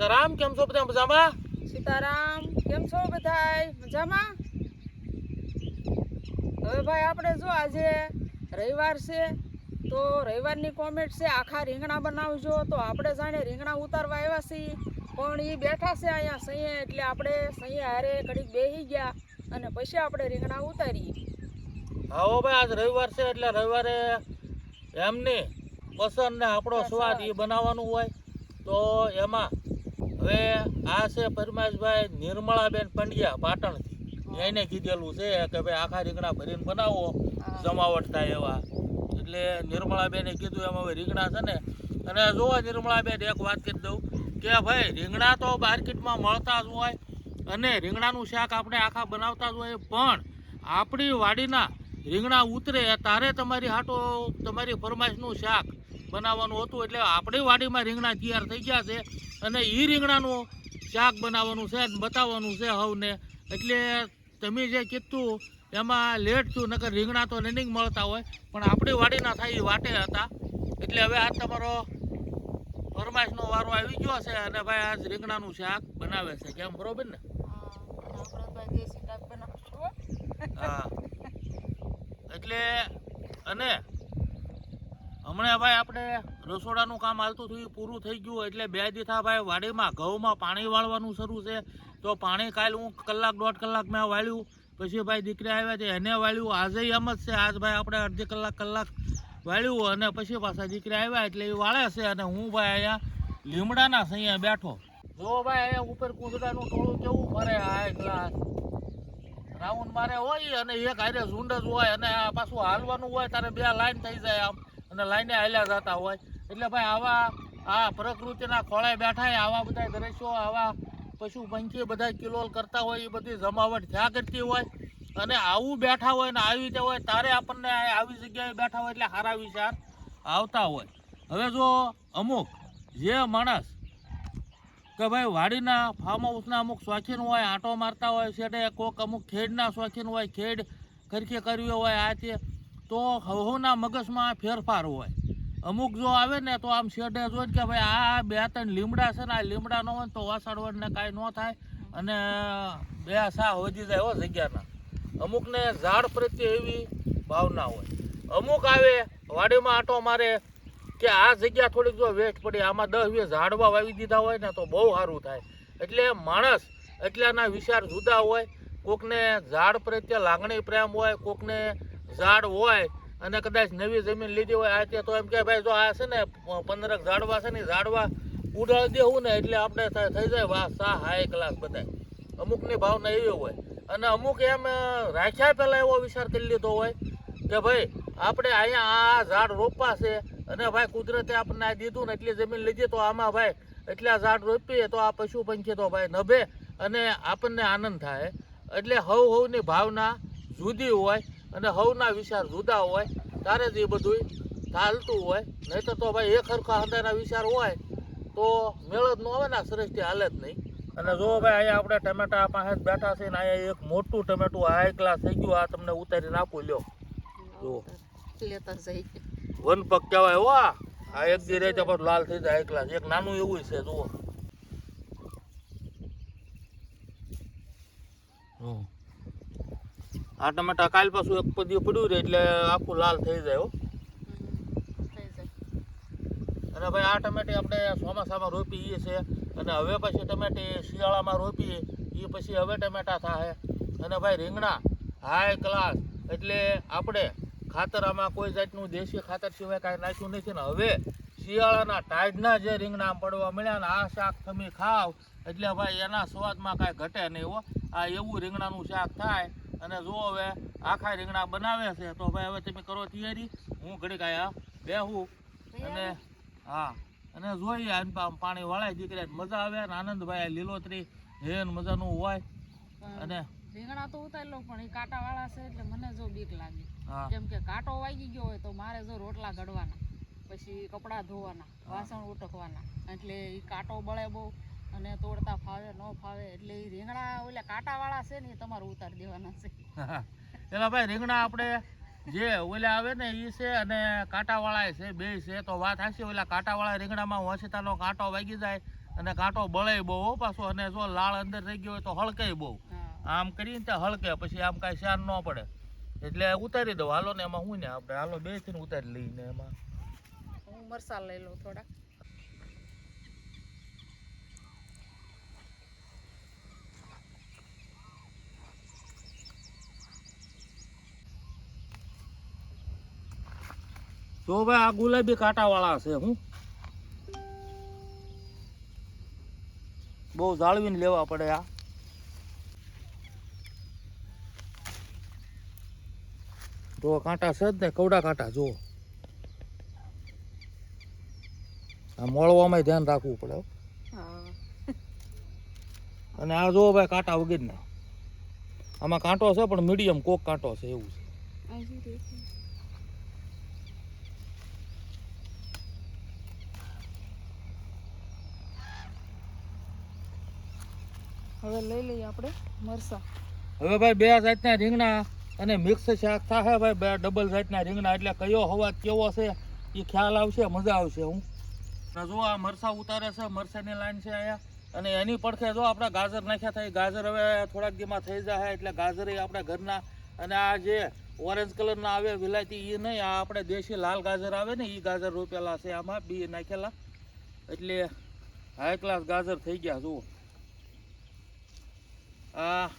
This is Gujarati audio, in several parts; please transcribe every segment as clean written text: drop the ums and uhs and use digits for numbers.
સીતારામ, કેમ છો બધા મજામાં? સીતારામ, કેમ છો બધાય મજામાં? હવે ભાઈ આપણે જો આજે રવિવાર છે તો રવિવારની કોમેન્ટ છે આખા રીંગણા બનાવજો. તો આપણે જાણે રીંગણા ઉતારવા આવ્યા છીએ પણ એ બેઠા છે અહીંયા સહીએ, એટલે આપણે સહીએ હારે ઘડીક બેસી ગયા અને પછી આપણે રીંગણા ઉતારીએ. આવો ભાઈ, આજ રવિવાર છે એટલે રવિવારે એમની પસંદ ને આપણો સ્વાદ એ બનાવવાનું હોય. તો એમાં હવે આ છે પરમાશભાઈ નિર્મળાબેન પંડ્યા પાટણથી, એને કીધેલું છે કે ભાઈ આખા રીંગણા ભરીને બનાવો જમાવટ થાય એવા. એટલે નિર્મળાબેને કીધું એમાં હવે રીંગણા છે ને, અને જોવા નિર્મળાબેન એક વાત કરી દઉં કે ભાઈ રીંગણા તો માર્કેટમાં મળતા જ હોય અને રીંગણાનું શાક આપણે આખા બનાવતા જ હોય, પણ આપણી વાડીના રીંગણા ઉતરે તારે તમારી હાટો તમારી ફરમાઈશનું શાક બનાવવાનું હતું. એટલે આપણી વાડીમાં રીંગણા તૈયાર થઈ ગયા છે અને એ રીંગણાનું શાક બનાવવાનું છે, બતાવવાનું છે હવને. એટલે તમે જે કીધું એમાં લેટ થયું, નકર રીંગણા તો નહીં મળતા હોય પણ આપણી વાડીના થાય એ વાટે હતા. એટલે હવે આજ તમારો ફરમાઈશનો વારો આવી ગયો છે અને ભાઈ આજ રીંગણાનું શાક બનાવે છે, કેમ બરોબર ને? હા, એટલે અને હમણાં ભાઈ આપણે રસોડાનું કામ હાલતું થયું પૂરું થઈ ગયું. એટલે 2 દીથા ભાઈ વાડીમાં ઘઉંમાં પાણી વાળવાનું શરૂ છે. તો પાણી કાલે હું કલાક 1.5 કલાક મેં વાળ્યું, પછી ભાઈ દીકરી આવ્યા છે એને વાળ્યું. આજે એમ જ છે, આજ ભાઈ આપણે અડધી કલાક વાળ્યું અને પછી પાછા દીકરી આવ્યા એટલે એ વાળે છે અને હું ભાઈ અહીંયા લીમડાના સૈયા બેઠો. જો ભાઈ અહીંયા ઉપર કૂંદડાનું ટોળું કેવું ફરે, હાઈ ક્લાસ રાઉન્ડ મારે હોય અને એક હારે ઝુંડ જ હોય અને પાછું હાલવાનું હોય ત્યારે 2 લાઈન થઈ જાય આમ અને લાઈને હાલ્યા જતા હોય. એટલે ભાઈ આવા આ પ્રકૃતિના ખોળાએ બેઠા આવા બધા દ્રશ્યો, આવા પશુ પંખી બધા કિલોલ કરતા હોય, એ બધી જમાવટ થયા કરતી હોય અને આવું બેઠા હોય ને આવી રીતે હોય તારે આપણને આવી જગ્યાએ બેઠા હોય એટલે સારા વિચાર આવતા હોય. હવે જો અમુક જે માણસ કે ભાઈ વાડીના ફાર્મ હાઉસના અમુક શોખીન હોય, આંટો મારતા હોય છેડે, કોક અમુક ખેડના શોખીન હોય, ખેડ ખરખી કરવી હોય આ તે, તો હવના મગજમાં ફેરફાર હોય. અમુક જો આવે ને તો આમ શેડે જોઈને કે ભાઈ આ 2-3 લીમડા છે ને, આ લીમડા ન હોય તો વાસાડવડને કાંઈ ન થાય અને 2 સા વધી જાય હો જગ્યાના. અમુકને ઝાડ પ્રત્યે એવી ભાવના હોય. અમુક આવે વાડીમાં આંટો મારે કે આ જગ્યા થોડીક જો વેસ્ટ પડી, આમાં 10-20 ઝાડવા વાવી દીધા હોય ને તો બહુ સારું થાય. એટલે માણસ એટલાના વિચાર જુદા હોય. કોકને ઝાડ પ્રત્યે લાગણી પ્રેમ હોય, કોકને ઝાડ હોય અને કદાચ નવી જમીન લીધી હોય આ તે, તો એમ કે ભાઈ જો આ છે ને 15 ઝાડવા છે ને, ઝાડવા ઉડાડી દેવું ને એટલે આપણે થઈ જાય વાહ સા હાઈ ક્લાસ બધા. અમુકની ભાવના એવી હોય અને અમુક એમ રાખ્યા પહેલાં એવો વિચાર કરી લીધો હોય કે ભાઈ આપણે અહીંયા આ ઝાડ રોપવા છે અને ભાઈ કુદરતે આપણને આ દીધું ને એટલી જમીન લીધી તો આમાં ભાઈ એટલા ઝાડ રોપીએ તો આ પશુ પંખી તો ભાઈ નભે અને આપણને આનંદ થાય. એટલે હવની ભાવના જુદી હોય અને હવના વિચાર જુદા હોય, ત્યારે જ એ બધું ચાલતું હોય. નહીં તો ભાઈ એક સરખા હંદાના વિચાર હોય તો મેળ જ ન આવે ને, શ્રેષ્ઠી હાલે જ નહીં. અને જો ભાઈ અહીંયા આપણે ટમેટા પાસે બેઠા છે ને, અહીંયા એક મોટું ટમેટું હાઈ ક્લાસ થઈ ગયું, આ તમને ઉતારીને આપું લ્યો. જો લેતા જઈ વન પગ કહેવાય હો, આ એક દી રહે પણ લાલ થઈ જાય હાઈ ક્લાસ. એક નાનું એવું છે જુઓ, આ ટમેટા કાલ પાછું એક પદી પડ્યું રહે એટલે આખું લાલ થઈ જાય હો. અને ભાઈ આ ટમેટી આપણે ચોમાસામાં રોપીએ છીએ અને હવે પછી ટમેટી શિયાળામાં રોપીએ એ પછી હવે ટમેટા થાય. અને ભાઈ રીંગણા હાઈ ક્લાસ, એટલે આપણે ખાતર આમાં કોઈ જાતનું દેશી ખાતર સિવાય કાંઈ નાખ્યું નથી ને. હવે શિયાળાના ટાઈડના જે રીંગણા પડવા મળ્યા ને આ શાક તમે ખાવ એટલે ભાઈ એના સ્વાદમાં કાંઈ ઘટે નહીં હો. આ એવું રીંગણાનું શાક થાય. અને જો હવે આખા રીંગણા બનાવે છે તો ભાઈ હવે તમે કરો તૈયારી, હું ઘડીક આયા બેહું અને હા અને જોઈએ પાણી વળાય દીકરી મજા આવે ને આનંદ. ભાઈ લીલોતરી હેન મજાનું હોય. અને રીંગણા તો ઉતારી લઉં પણ એ કાંટા વાળા છે એટલે મને જો બીક લાગે. કેમ કે કાંટો વાગી ગયો હોય તો મારે જો રોટલા ઘડવાના, પછી કપડાં ધોવાના, વાસણ ઉટકવાના, એટલે એ કાંટો બળે બહુ અને તોડતા ફાવે ન ફાવે. એટલે એ રીંગણા ઓલા કાંટા વાળા છે ને એ તમારે ઉતારી દેવાના છે. પેલા ભાઈ રીંગણા આપણે જે ઓલા આવે ને એ છે અને કાંટાવાળા છે, બે છે. તો વાત હાચી, ઓલા કાંટાવાળા રીંગણામાં ઓછીતાનો કાંટો વાગી જાય અને કાંટો બળે બહુ હો પાછો, અને જો લાળ અંદર થઈ ગયો હોય તો હળકે બહુ. આમ કરીને ત્યાં હળકે પછી આમ કાંઈ શાન ન પડે, એટલે ઉતારી દઉં. હાલો ને એમાં હું ને આપણે હાલો બે થી ઉતારી લઈને એમાં હું મરસા લઈ લઉં થોડા. જો ભાઈ આ ગુલાબી કાંટા વાળા છે, હું બહુ જાળવીને લેવા પડે. આ જો કાંટા છે જ ને, કવડા કાંટા. જો આ મોળવામાં ધ્યાન રાખવું પડે. અને આ જો ભાઈ કાંટા વગેરે, આમાં કાંટો છે પણ મીડિયમ કોક કાંટો છે એવું છે. હવે લઈ લઈએ આપણે મરસા. હવે ભાઈ બે જાતના રીંગણા અને મિક્સ શાક થાય ભાઈ, બે ડબલ જાતના રીંગણા. એટલે કયો હવાજ કેવો છે એ ખ્યાલ આવશે, મજા આવશે. હું જો આ મરસા ઉતારે છે, મરસાની લાઈન છે અહીંયા. અને એની પડખે જો આપણે ગાજર નાખ્યા થાય. ગાજર હવે થોડાક દીમાં થઈ જાય, એટલે ગાજર એ આપણા ઘરના. અને આ જે ઓરેન્જ કલરના આવે વિલાયતી એ નહીં, આ આપણે દેશી લાલ ગાજર આવે ને એ ગાજર રોપેલા છે આમાં, બી નાખેલા. એટલે હાઈ ક્લાસ ગાજર થઈ ગયા. જુઓ આ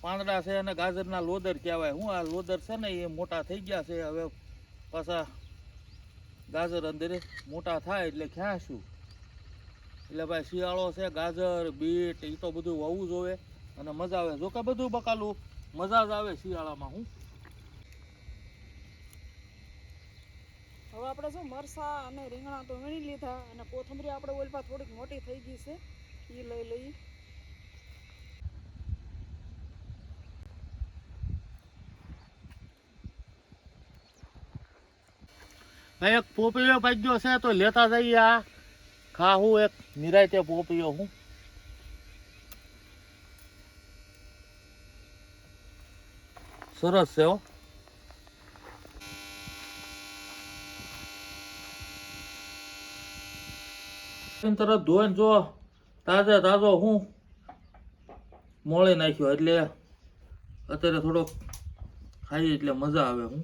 પાંદડા છે અને ગાજરના લોદર કહેવાય. હું આ લોદર છે ને એ મોટા થઈ ગયા છે. હવે પાછા ગાજર અંદર મોટા થાય એટલે ખ્યાશું. એટલે ભાઈ શિયાળો છે, ગાજર બીટ એ તો બધું વાવવું જોવે અને મજા આવે. જો કે બધું બકાલું મજા જ આવે શિયાળામાં. હું હવે આપણે શું મરસા અને રીંગણા તો વીણી લીધા, અને કોથમરી આપણે ઓલપા થોડીક મોટી થઈ ગઈ છે એ લઈ લઈ. એક પોપૈયો પાક્યો છે તો લેતા જઈએ. આ ખાવું એક નિરાયતે પોપૈયો. હું સરસ છે હો. તરત ધોઈને જો તાજે તાજો હું મોળી નાખ્યો, એટલે અત્યારે થોડોક ખાઈ એટલે મજા આવે. હું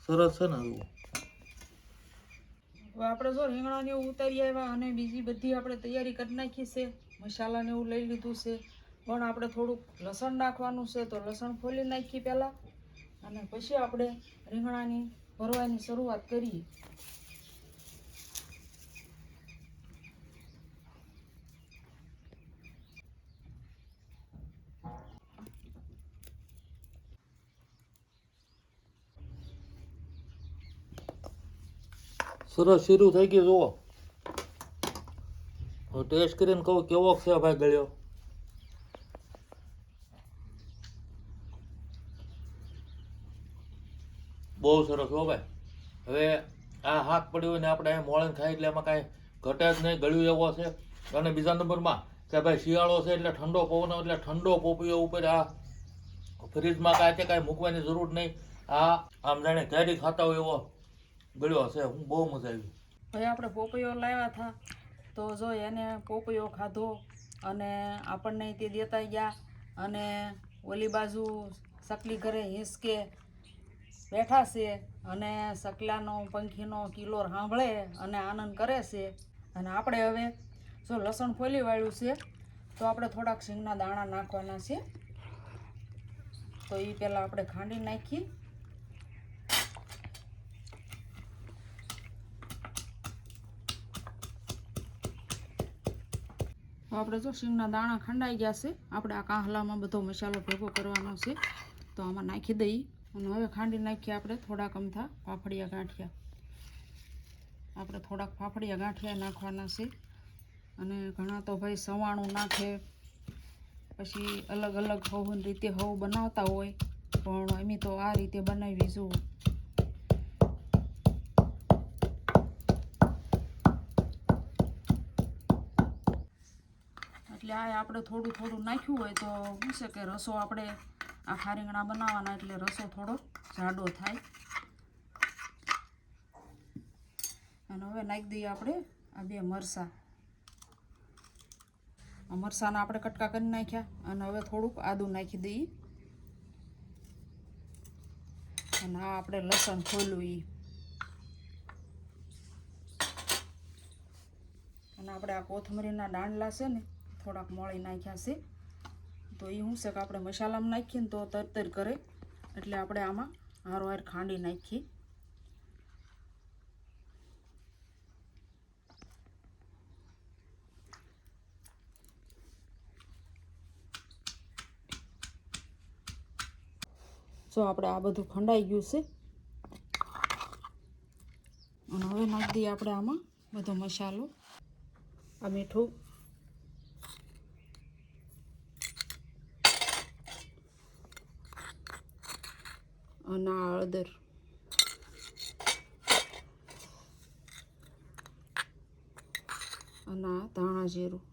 સરસ છે ને. હવે આપણે જો રીંગણાને એવું ઉતારી આવ્યા અને બીજી બધી આપણે તૈયારી કરી નાખી છે. મસાલાને એવું લઈ લીધું છે, પણ આપણે થોડુંક લસણ નાખવાનું છે, તો લસણ ફોલી નાખી પહેલાં, અને પછી આપણે રીંગણાની ભરવાની શરૂઆત કરીએ. સરસ શીરું થઈ ગયું. જુઓ ટેસ્ટ કરીને કહું કેવો છે ભાઈ ગળ્યો. બહુ સરસ હો ભાઈ. હવે આ હાથ પડ્યું હોય ને આપણે મોળીને ખાઈ એટલે એમાં કાંઈ ઘટે જ નહીં, ગળ્યું એવો છે. અને બીજા નંબરમાં કે ભાઈ શિયાળો છે એટલે ઠંડો પવન, એટલે ઠંડો પોપૈયો ઉપર આ ફ્રીજમાં કાંઈ મૂકવાની જરૂર નહીં. આ આમ જાણે કેરી ખાતા હોય એવો ગળ્યો છે. હું બહુ મજા આવી. હવે આપણે પોપૈયો લાવ્યા હતા, તો જો એને પોપૈયો ખાધો અને આપણને તે દેતા ગયા, અને ઓલી બાજુ સકલી ઘરે હિંચકે બેઠા છે અને સકલાનો પંખીનો કિલોર સાંભળે અને આનંદ કરે છે. અને આપણે હવે જો લસણ ફોલી વાળ્યું છે, તો આપણે થોડાક શીંગના દાણા નાખવાના છે. તો એ પહેલાં આપણે ખાંડી નાખી. આપણે જો શીંગના દાણા ખંડાઈ ગયા છે, આપણે આ કાહલામાં બધો મસાલો ભેગો કરવાનો છે, તો આમાં નાખી દઈએ. અને હવે ખાંડી નાખીએ આપણે થોડાક અમથા ફાફડિયા ગાંઠિયા. આપણે થોડાક ફાફડિયા ગાંઠિયા નાખવાના છે. અને ઘણા તો ભાઈ સવાણું નાખે, પછી અલગ અલગ હવની રીતે હવ બનાવતા હોય, પણ અમે તો આ રીતે બનાવી જુઓ. એટલે આ આપણે થોડું થોડું નાખ્યું હોય તો શું છે કે રસો આપણે આખા રીંગણા બનાવવાના, એટલે રસો થોડો જાડો થાય. હવે નાખી દઈએ આપણે આ 2 મરચાં. આ મરચાંના આપણે કટકા કરી નાખ્યા અને હવે થોડુંક આદું નાખી દઈએ અને આ આપણે લસણ ખોલ્યું અને આપણે આ કોથમરીના દાંડલા છે ને થોડાક મોળી નાખ્યા છે. તો એ શું છે કે આપણે મસાલામાં નાખીએ ને તો તરતર કરે એટલે આપણે આમાં હારોહાર ખાંડી નાખીએ. જો આપણે આ બધું ખંડાઈ ગયું છે અને હવે નાખી દઈએ આપણે આમાં બધો મસાલો. આ મીઠું, અને આ હળદર, અને આ ધાણા જીરું.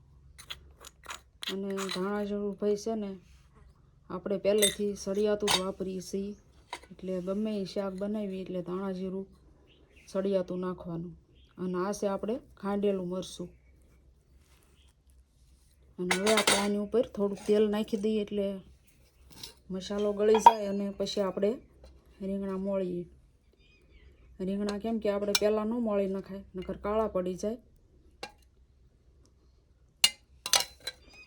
અને ધાણા જીરું ભાઈ છે ને આપણે પહેલેથી સળિયાતું જ વાપરીએ છીએ એટલે ગમે એ શાક બનાવીએ એટલે ધાણા જીરું સળિયાતું નાખવાનું. અને આ છે આપણે ખાંડેલું મરચું. અને હવે આપણે આની ઉપર થોડુંક તેલ નાખી દઈએ એટલે મસાલો ગળી જાય અને પછી આપણે રીંગણા મોળીએ. રીંગણા કેમ કે આપણે પહેલાં ન મોળી નખાય નકર કાળા પડી જાય.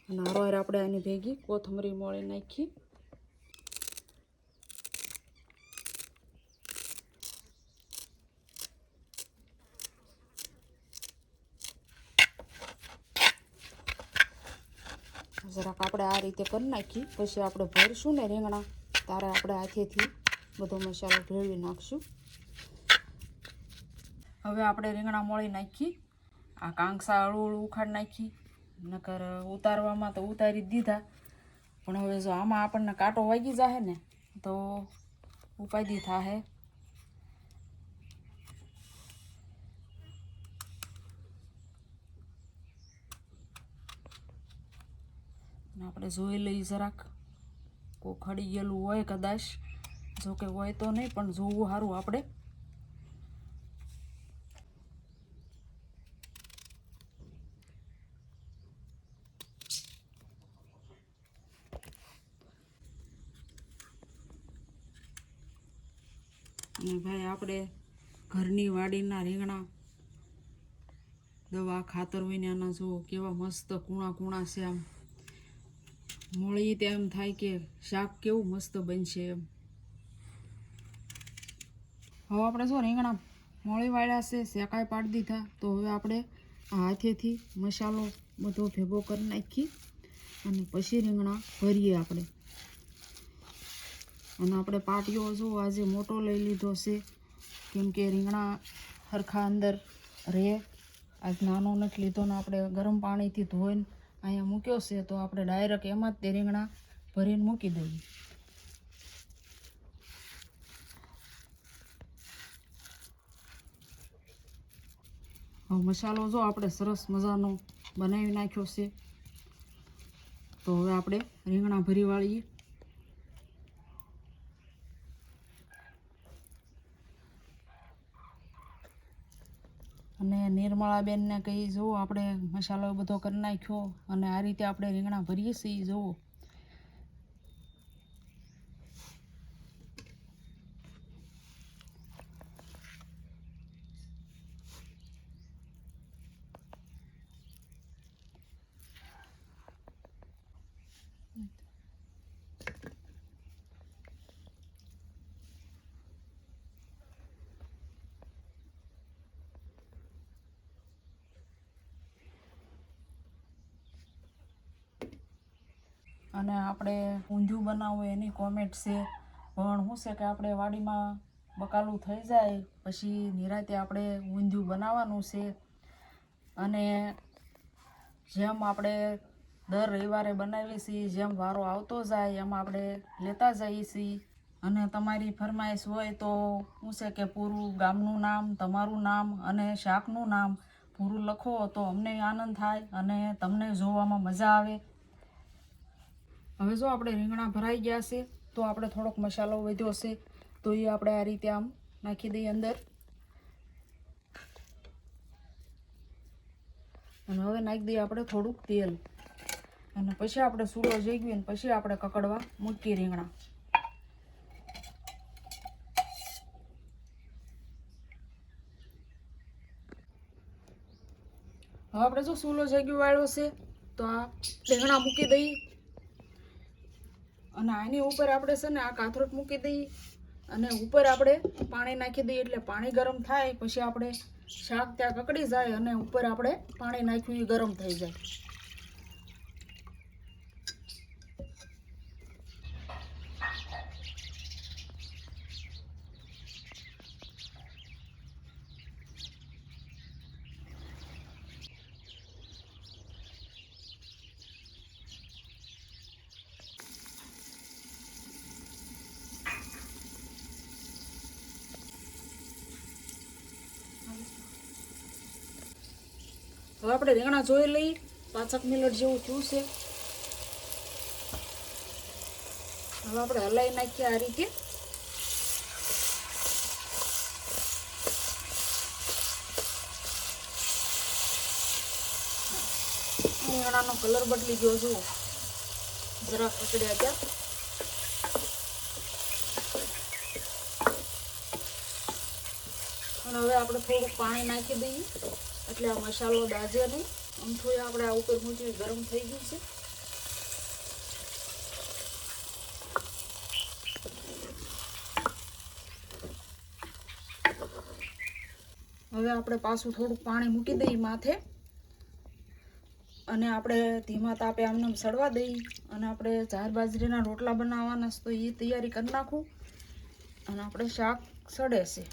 અને હારોહાર આપણે આની ભેગી કોથમરી મોળી નાખી. જરાક આપણે આ રીતે કરી નાખી પછી આપણે ભરશું ને રીંગણા ત્યારે આપણે હાથેથી બધો મસાલો ભેળવી નાખશું. હવે આપણે રીંગણા મોળી નાખી. આ કાંકસા હળવું ઉખાડ નાખી નકર ઉતારવામાં તો ઉતારી જ દીધા પણ હવે જો આમાં આપણને કાંટો વાગી જાય ને તો ઉપાધી થાહે. આપણે જોઈ લઈએ જરાક કોઈ ખડી ગયેલું હોય કદાચ, જો કે હોય તો નહીં પણ જોવું સારું આપણે. અને ભાઈ આપણે ઘરની વાડીના રીંગણા દવા ખાતર વિનાના જુઓ કેવા મસ્ત કૂણા કૂણા છે. આમ મોળી તે એમ થાય કે શાક કેવું મસ્ત બનશે એમ. હવે આપણે જો રીંગણા મોળી વાળ્યા છે, શેકાઈ પાડી દીધા. તો હવે આપણે આ હાથેથી મસાલો બધો ભેગો કરી નાખી અને પછી રીંગણા ભરીએ આપણે. અને આપણે પાટિયો જો આજે મોટો લઈ લીધો છે કેમ કે રીંગણા હરખા અંદર રહે. આજ નાનો નથી લીધો ને આપણે ગરમ પાણીથી ધોઈને અહીંયા મૂક્યો છે તો આપણે ડાયરેક્ટ એમાં જ તે રીંગણા ભરીને મૂકી દઈએ. હવે મસાલો જો આપણે સરસ મજાનો બનાવી નાખ્યો છે તો હવે આપણે રીંગણા ભરી વાળીએ. અને નિર્મળાબેનને કહી જુઓ આપણે મસાલો બધો કરી નાખ્યો અને આ રીતે આપણે રીંગણા ભરીએ છીએ જુઓ. અને આપણે ઊંધિયું બનાવવું એની કોમેન્ટ છે પણ શું છે કે આપણે વાડીમાં બકાલું થઈ જાય પછી નિરાતે આપણે ઊંધિયું બનાવવાનું છે. અને જેમ આપણે દર રવિવારે બનાવીએ છીએ જેમ વારો આવતો જાય એમ આપણે લેતા જઈએ છીએ. અને તમારી ફરમાઈશ હોય તો શું છે કે પૂરું ગામનું નામ, તમારું નામ અને શાકનું નામ પૂરું લખો તો અમને આનંદ થાય અને તમને જોવામાં મજા આવે. હવે જો આપણે રીંગણા ભરાઈ ગયા છે તો આપણે થોડોક મસાલો વધ્યો છે તો એ આપણે આ રીતે આમ નાખી દઈએ અંદર. અને હવે નાખી દઈએ આપણે થોડુંક તેલ, અને પછી આપણે સૂડો જેગવી અને પછી આપણે કકડવા મૂકી રીંગણા. હવે આપણે જો સૂલો જેગવી વાળ્યો છે તો આ રીંગણા મૂકી દઈએ, અને આની ઉપર આપણે છે ને આ કાથરોટ મૂકી દઈએ, અને ઉપર આપણે પાણી નાખી દઈએ. એટલે પાણી ગરમ થાય પછી આપણે શાક ત્યાં કકડી જાય અને ઉપર આપણે પાણી નાખ્યું એ ગરમ થઈ જાય. હવે આપણે રીંગણા જોઈ લઈએ, 5 મિનિટ જેવું થયું છે. હવે આપણે હલાવી નાખીએ આ રીતે. રીંગણાનો કલર બદલી ગયો, જુઓ જરા પકડ્યા ત્યાં. અને હવે આપણે થોડુંક પાણી નાખી દઈએ એટલે આ મસાલો દાજે નહીં. અમથું આપણે આ ઉપર મૂકી ગરમ થઈ ગયું છે. હવે આપણે પાછું થોડુંક પાણી મૂકી દઈએ માથે, અને આપણે ધીમા તાપે આમને સડવા દઈએ. અને આપણે જાર બાજરીના રોટલા બનાવવાના છે તો એ તૈયારી કરી નાખું, અને આપણે શાક સડે છે.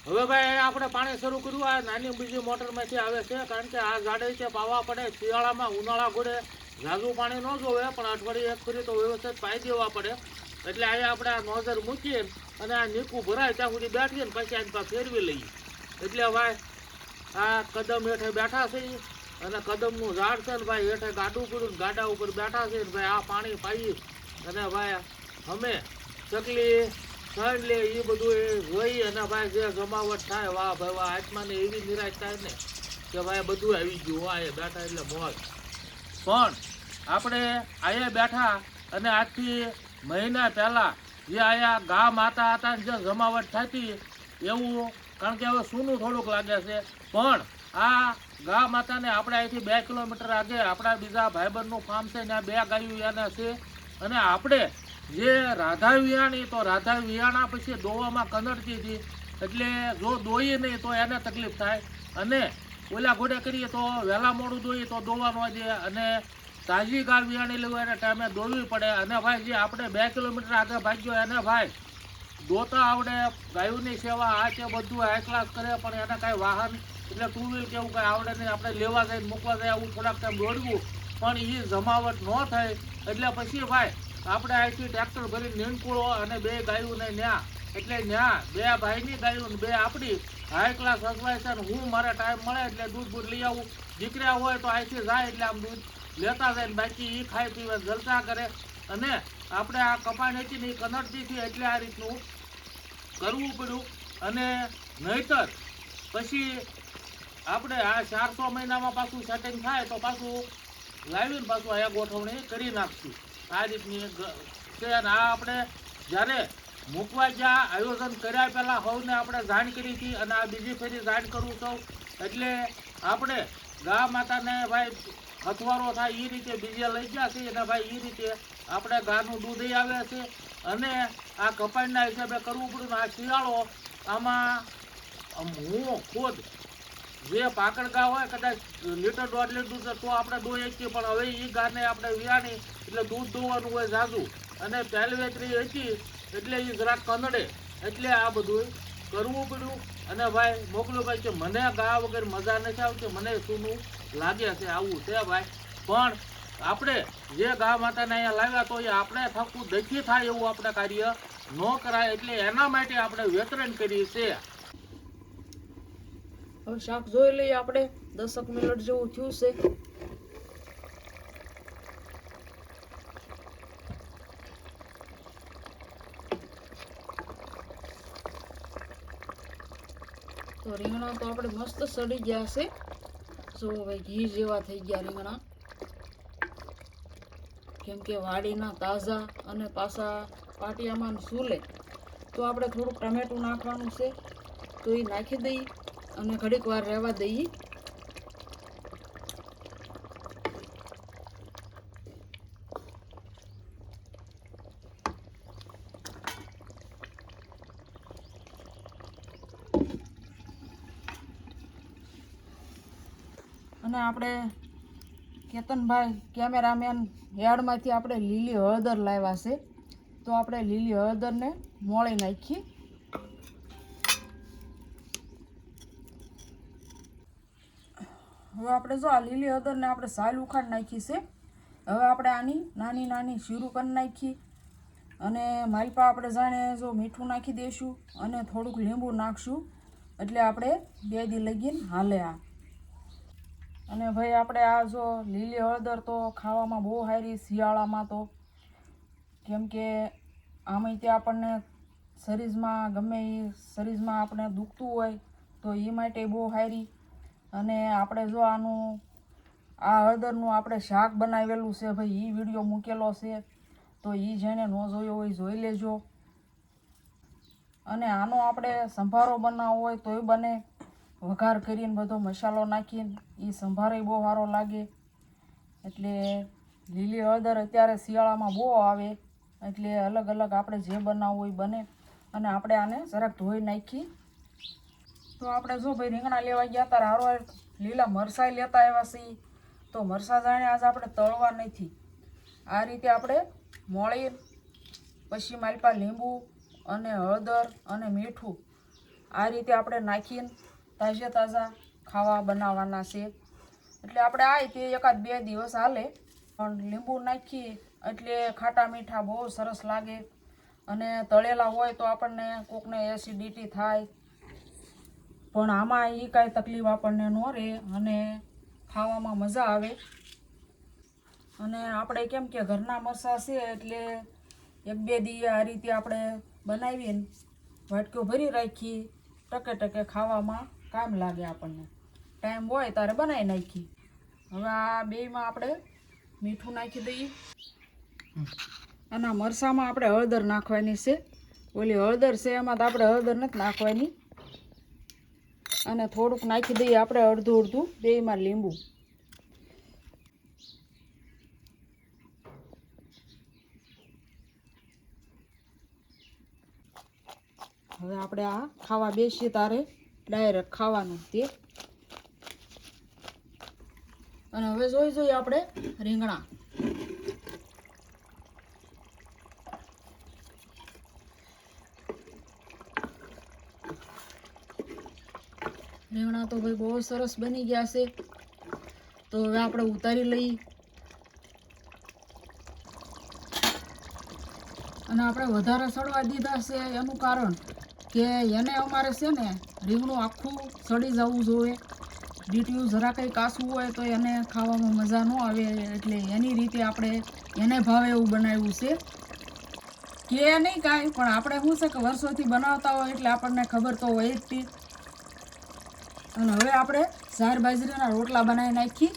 હવે ભાઈ આપણે પાણી શરૂ કર્યું. આ નાની બીજી મોટરમાંથી આવે છે, કારણ કે આ ઝાડે છે પાવા પડે. શિયાળામાં ઉનાળા ઘોડે ઝાઝું પાણી ન જોવે, પણ અઠવાડિયે એક ફરી તો વ્યવસ્થિત પાઈ દેવા પડે. એટલે અહીંયા આપણે આ નોઝર મૂકીએ અને આ નીકું ભરાય ત્યાં સુધી બેઠીએ ને પછી આની પાસે ફેરવી લઈએ. એટલે ભાઈ આ કદમ હેઠે બેઠા છે, અને કદમનું ઝાડ છે ને ભાઈ હેઠે ગાડું પડ્યું, ગાડા ઉપર બેઠા છે ને ભાઈ આ પાણી પાઈ. અને ભાઈ અમે ચકલી લે એ બધું એ જોઈ, અને ભાઈ જે જમાવટ થાય, વાહ ભાઈ વાહ, આત્માને એવી નિરાશ થાય ને કે ભાઈ બધું આવી ગયું. વાહ એ બેઠા એટલે મોજ. પણ આપણે અહીંયા બેઠા અને આજથી મહિના પહેલાં જે અહીંયા ગા માતા હતા જે જમાવટ થતી એવું, કારણ કે હવે સૂનું થોડુંક લાગે છે. પણ આ ગા માતાને આપણે અહીંથી 2 કિલોમીટર આગે આપણા બીજા ભાઈબંધનું ફાર્મ છે, ત્યાં 2 ગાયું એને છે. અને આપણે જે રાધા વિયાણી, તો રાધા વિયાણા પછી દોવામાં કનડતી હતી. એટલે જો દોઈએ નહીં તો એને તકલીફ થાય, અને ઓલા ઘોડે કરીએ તો વહેલા મોડું દોઈએ તો દોવાનો દે, અને તાજી ગાય વિયાણી લેવું એને ટાઈમે દોડવી પડે. અને ભાઈ જે આપણે 2 કિલોમીટર આગળ ભાગ્યો એને ભાઈ દોતા આવડે, ગાયોની સેવા આ તે બધું હાઈ ક્લાસ કરે, પણ એને કાંઈ વાહન એટલે 2 વ્હીલ કેવું કાંઈ આવડે નહીં. આપણે લેવા જાય મૂકવા જાય આવું થોડાક ટાઈમ દોડવું, પણ એ જમાવટ ન થાય. એટલે પછી ભાઈ આપણે અહીંથી ટ્રેક્ટર ભરી નીંદકુળો અને 2 ગાયોને ન્યા, એટલે ન્યા 2 ભાઈની ગાયો ને 2 આપણી હાઈ ક્લાસ હસવાય છે. હું મારે ટાઈમ મળે એટલે દૂધ બૂધ લઈ આવું. દીકરા હોય તો અહીંથી જાય એટલે આમ દૂધ લેતા જાય ને બાકી એ ખાઈ પીવે જલસા કરે. અને આપણે આ કપાણ હતી ને એ કનડતી હતી એટલે આ રીતનું કરવું પડ્યું. અને નહીતર પછી આપણે આ 400 મહિનામાં પાછું સેટિંગ થાય તો પાછું લાવીને પાછું અહીંયા ગોઠવણી કરી નાખશું. આ રીતની છે. અને આ આપણે જ્યારે મૂકવા જ્યાં આયોજન કર્યા પહેલાં સૌને આપણે જાણ કરી હતી, અને આ બીજી ફેરી જાણ કરું સૌ. એટલે આપણે ગા માતાને ભાઈ અથવારો થાય એ રીતે બીજે લઈ ગયા છે, અને ભાઈ એ રીતે આપણે ગાનું દૂધ આવે છે. અને આ કપાણના હિસાબે કરવું પડ્યું. આ શિયાળો આમાં હું ખુદ જે પાકડ ગા હોય કદાચ લીટર 1.5 લીટર તો આપણે દોઈ શકીએ, પણ હવે એ ગાને આપણે વિયાણી એટલે દૂધ દોવાનું હોય ઝાઝું, અને પહેલવેતરી હતી એટલે એ જરાક કનડે, એટલે આ બધું કરવું પડ્યું. અને ભાઈ મોકલું ભાઈ કે મને ગા વગર મજા નથી આવતી, મને સૂનું લાગે છે, આવું છે ભાઈ. પણ આપણે જે ગા માતાને અહીંયા લાવ્યા તો એ આપણે થકું દખી થાય એવું આપણે કાર્ય ન કરાય, એટલે એના માટે આપણે વિતરણ કરીએ છીએ. હવે શાક જોઈ લઈએ આપણે. 10 મિનિટ જેવું થયું છે. તો રીંગણા તો આપણે મસ્ત સડી ગયા છે. જો હવે ઘી જેવા થઈ ગયા રીંગણા, કેમ કે વાડીના તાજા અને પાછા પાટિયામાં સૂલે. તો આપણે થોડુંક ટમેટું નાખવાનું છે, તો એ નાખી દઈએ અને ઘડીક વાર રહેવા દઈએ. અને આપણે કેતનભાઈ કેમેરામેન યાર્ડમાંથી આપણે લીલી હળદર લાવ્યા છે. તો આપણે લીલી હળદરને મોળી નાખીએ. હવે આપણે જો આ લીલી હળદરને આપણે સાલ ઉખાડ નાખી છે. હવે આપણે આની નાની નાની શીરું કરી નાખી અને માલપા આપણે જાણે જો મીઠું નાખી દઈશું અને થોડુંક લીંબુ નાખશું, એટલે આપણે 2 દી લગીને હાલે આ. અને ભાઈ આપણે આ જો લીલી હળદર તો ખાવામાં બહુ સારી શિયાળામાં, તો કેમ કે આમાં તે આપણને શરીરમાં ગમે એ શરીરમાં આપણે દુખતું હોય તો એ માટે બહુ સારી. અને આપણે જો આનું આ હળદરનું આપણે શાક બનાવેલું છે ભાઈ, એ વિડીયો મૂકેલો છે, તો એ જેને ન જોયો હોય જોઈ લેજો. અને આનો આપણે સંભારો બનાવવો હોય તોય બને, વઘાર કરીને બધો મસાલો નાખીને એ સંભારો બહુ સારો લાગે. એટલે લીલી હળદર અત્યારે શિયાળામાં બહુ આવે, એટલે અલગ અલગ આપણે જે બનાવવું હોય બને. અને આપણે આને જરાક ધોઈ નાખી. તો આપણે જો ભાઈ રીંગણા લેવા ગયા ત્યારે હારો લીલા મરચાં લેતા આવ્યા છીએ. તો મરચાં જાણે આજે આપણે તળવા નથી, આ રીતે આપણે મોળી પછી માલપા લીંબુ અને હળદર અને મીઠું આ રીતે આપણે નાખીને તાજા તાજા ખાવા બનાવવાના છે. એટલે આપણે આ તે 1-2 દિવસ હાલે. પણ લીંબુ નાખી એટલે ખાટા મીઠા બહુ સરસ લાગે. અને તળેલા હોય તો આપણને કોકને એસિડિટી થાય, પણ આમાં એ કાંઈ તકલીફ આપણને ન રહે અને ખાવામાં મજા આવે. અને આપણે કેમ કે ઘરના મરચાં છે એટલે 1-2 દી આ રીતે આપણે બનાવીને વાટકો ભરી રાખી, ટકે ટકે ખાવામાં કામ લાગે આપણને. ટાઈમ હોય ત્યારે બનાવી નાખી. હવે આ બેયમાં આપણે મીઠું નાખી દઈએ. અને મરચાંમાં આપણે હળદર નાખવાની છે. ઓલી હળદર છે એમાં તો આપણે હળદર નથી નાખવાની. અને થોડુંક નાખી દઈએ આપણે અડધું અડધું બેયમાં લીંબુ. હવે આપણે આ ખાવા બેસીએ તારે ડાયરેક્ટ ખાવાનું તે. અને હવે જોઈએ આપણે રીંગણા. રીંગણા તો ભાઈ બહુ સરસ બની ગયા છે. તો હવે આપણે ઉતારી લઈએ. અને આપણે વધારે સડવા દીધા છે એનું કારણ કે એને અમારે છે ને રીંગણું આખું સડી જવું જોઈએ. ડીટીયું જરા કંઈ કાચું હોય તો એને ખાવામાં મજા ન આવે, એટલે એની રીતે આપણે એને ભાવે એવું બનાવ્યું છે. કે નહીં કાંઈ, પણ આપણે શું છે કે વર્ષોથી બનાવતા હોય એટલે આપણને ખબર તો હોય જ તે. અને હવે આપણે જાર બાજરીના રોટલા બનાવી નાખી.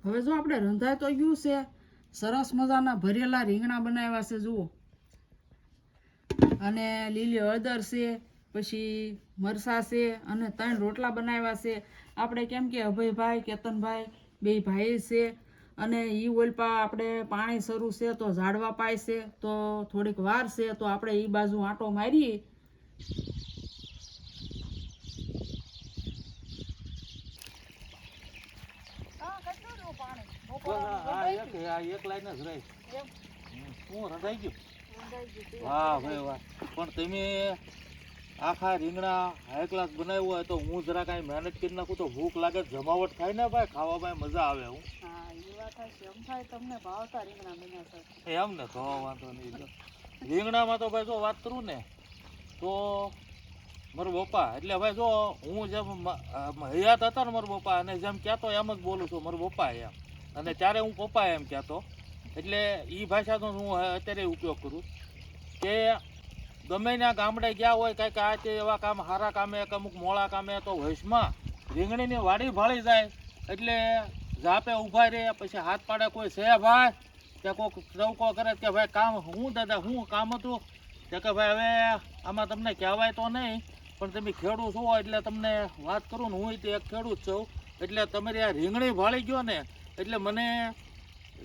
હવે જો આપણે રંધાઈ તો ગયું છે, સરસ મજાના ભરેલા રીંગણા બનાવ્યા છે જુઓ, અને લીલી હળદર છે, પછી મરચાં છે, અને 3 રોટલા બનાવ્યા છે. આપણે કેમ કે અભયભાઈ કેતનભાઈ બે ભાઈ છે, અને ઈ ઓલપા આપણે પાણી શરૂ છે તો ઝાડવા પાય છે, તો થોડીક વાર છે, તો આપણે ઈ બાજુ આંટો મારીએ. એક લાઈન જ રહી. હું રંધાઈ ગયું. વાહ ભાઈ વાહ. પણ તમે આખા રીંગણા હાઈ ક્લાસ બનાવ્યું હોય તો હું જરા કાંઈ મહેનત કરી નાખું તો ભૂખ લાગે, જમાવટ થાય ને ભાઈ, ખાવામાં મજા આવે. હું એમ ને તો વાંધો નહીં. રીંગણામાં તો ભાઈ જો વાત કરું ને તો મારો પપ્પા એટલે ભાઈ જો હું જેમ હયાત હતા ને મારા પપ્પા, અને જેમ કહેતો એમ જ બોલું છું, મારા પપ્પા એમ, અને ત્યારે હું પપ્પા એમ કહેતો, એટલે એ ભાષાનો હું અત્યારે ઉપયોગ કરું કે ગમે ત્યાં ગામડે ગયા હોય કંઈક આ તે એવા કામ સારા કામે કે અમુક મોડા કામે તો વૈશમાં રીંગણીની વાડી ભાળી જાય એટલે ઝાપે ઊભા રહે, પછી હાથ પાડે કોઈ છે ભાઈ કે કોઈક ચૌકો કરે કે ભાઈ કામ હું દાદા હું કામ હતું કે ભાઈ હવે આમાં તમને કહેવાય તો નહીં, પણ તમે ખેડૂત છો એટલે તમને વાત કરું ને, હું તે એક ખેડૂત છું, એટલે તમારી આ રીંગણી ભાળી ગયો ને એટલે મને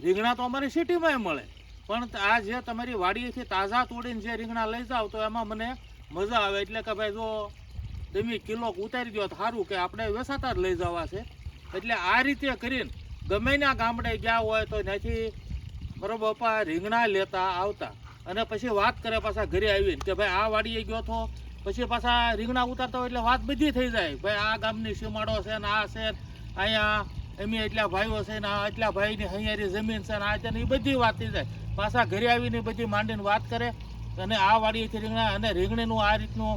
રીંગણા તો અમારી સિટીમાંય મળે, પણ આ જે તમારી વાડીએથી તાજા તોડીને જે રીંગણા લઈ જાઓ તો એમાં મને મજા આવે. એટલે કે ભાઈ જો તમે કિલો ઉતારી દો તો સારું કે આપણે વેસાતા જ લઈ જવા છે. એટલે આ રીતે કરીને ગમે ત્યાં ગામડે ગયા હોય તો ત્યાંથી બરોબર પપ્પા રીંગણા લેતા આવતા, અને પછી વાત કરે પાછા ઘરે આવીને કે ભાઈ આ વાડીએ ગયો તો પછી પાછા રીંગણા ઉતારતા હોય એટલે વાત બધી થઈ જાય, ભાઈ આ ગામની સીમાડો છે ને આ છે અહીંયા એમ એટલા ભાઈઓ છે ને આ એટલા ભાઈની અહીંયાની જમીન છે ને આ છે ને એ બધી વાત થઈ જાય. પાછા ઘરે આવીને બધી માંડીને વાત કરે, અને આ વાડીએથી રીંગણા, અને રીંગણીનું આ રીતનું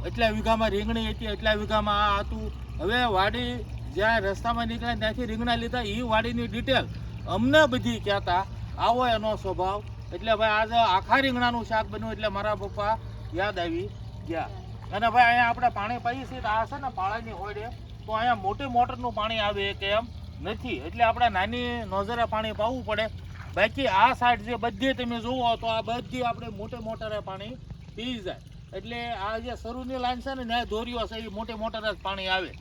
એટલા વીઘામાં રીંગણી હતી, એટલા વીઘામાં આ હતું. હવે વાડી જ્યાં રસ્તામાં નીકળ્યા ત્યાંથી રીંગણા લીધા એ વાડીની ડિટેલ અમને બધી કહેતા, આવો એનો સ્વભાવ. એટલે ભાઈ આજે આખા રીંગણાનું શાક બન્યું એટલે મારા પપ્પા યાદ આવી ગયા. અને ભાઈ અહીંયા આપણે પાણી પાઈએ છીએ આ છે ને પાળાની હોડે, તો અહીંયા મોટી મોટરનું પાણી આવે કે એમ નથી, એટલે આપણે નાની નોઝરે પાણી પાવું પડે. બાકી આ સાઈડ જે બધી તમે જુઓ તો આ બધી આપણે મોટે મોટરે પાણી પી જાય. એટલે આ જે શરૂની લાઈન છે ને ત્યાં દોરીઓ છે એ મોટે મોટરે જ પાણી આવે.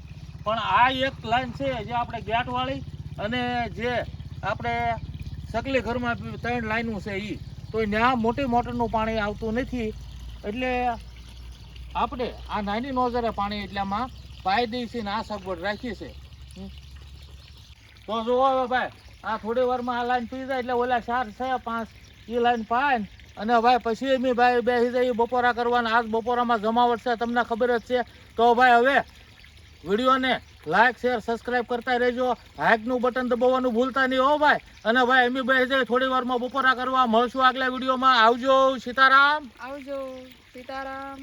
પણ આ એક લાઈન છે જે આપણે ગેટવાળી અને જે આપણે સકલી ઘરમાં 3 લાઈનો છે એ, તો ત્યાં મોટી મોટરનું પાણી આવતું નથી. એટલે આપણે આ નાની નોઝરે પાણી એટલામાં પાઈ દઈ છે ને આ સગવડ રાખી છે. તો જુઓ હવે ભાઈ આ થોડી વારમાં આ લાઈન પી જાય એટલે ઓલા 4 છે 5 એ લાઈન પાય, અને ભાઈ પછી એમ ભાઈ બેસી જાય બપોરા કરવાના. આજ બપોરામાં જમાવટ છે તમને ખબર જ છે. તો ભાઈ હવે વિડીયોને લાઈક શેર સબસ્ક્રાઈબ કરતા રહેજો, હાઈકનું બટન દબાવવાનું ભૂલતા નહીં હો ભાઈ. અને ભાઈ એમ બેસી જાય થોડી વારમાં બપોરા કરવા. મળશું આગલા વિડીયોમાં. આવજો. સીતારામ. આવજો. સીતારામ.